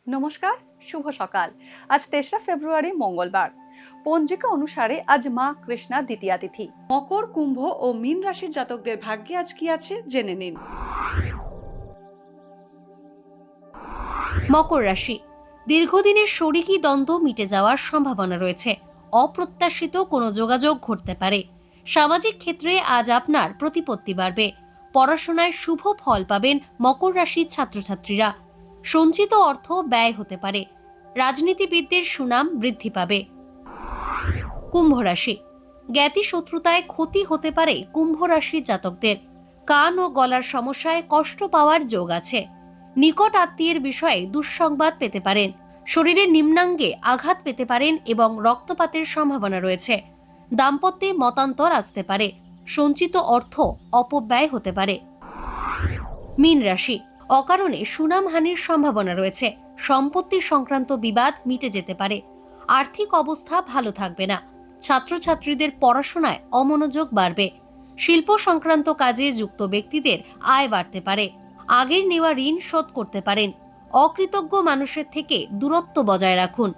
নমস্কার, শুভ সকাল। আজ ৩রা ফেব্রুয়ারি মঙ্গলবার। পঞ্জিকা অনুসারে আজ মা কৃষ্ণা দ্বিতীয়া তিথি। মকর, কুম্ভ ও মীন রাশির জাতকদের ভাগ্যে আজ কি আছে জেনে নিন। মকর রাশি, দীর্ঘদিনের শরিকি দ্বন্দ্ব মিটে যাওয়ার সম্ভাবনা রয়েছে। অপ্রত্যাশিত কোনো যোগাযোগ ঘটতে পারে। সামাজিক ক্ষেত্রে আজ আপনার প্রতিপত্তি বাড়বে। পড়াশোনায় শুভ ফল পাবেন মকর রাশির ছাত্রছাত্রীরা। সঞ্চিত অর্থ ব্যয় হতে পারে। রাজনীতিবিদদের সুনাম বৃদ্ধি পাবে। কুম্ভ রাশি, জ্ঞাতি শত্রুতায় ক্ষতি হতে পারে কুম্ভ রাশির জাতকদের। কান ও গলার সমস্যায় কষ্ট পাওয়ার যোগ আছে। নিকট আত্মীয়ের বিষয়ে দুঃসংবাদ পেতে পারেন। শরীরের নিম্নাঙ্গে আঘাত পেতে পারেন এবং রক্তপাতের সম্ভাবনা রয়েছে। দাম্পত্যে মতান্তর আসতে পারে। সঞ্চিত অর্থ অপব্যয় হতে পারে। মীন রাশি, অকারণে সুনামহানির সম্ভাবনা রয়েছে। সম্পত্তি সংক্রান্ত বিবাদ মিটে যেতে পারে। আর্থিক অবস্থা ভালো থাকবে না। ছাত্রছাত্রীদের পড়াশোনায় অমনোযোগ বাড়বে। শিল্প সংক্রান্ত কাজে যুক্ত ব্যক্তিদের আয় বাড়তে পারে। আগের নেওয়া ঋণ শোধ করতে পারেন। অকৃতজ্ঞ মানুষের থেকে দূরত্ব বজায় রাখুন।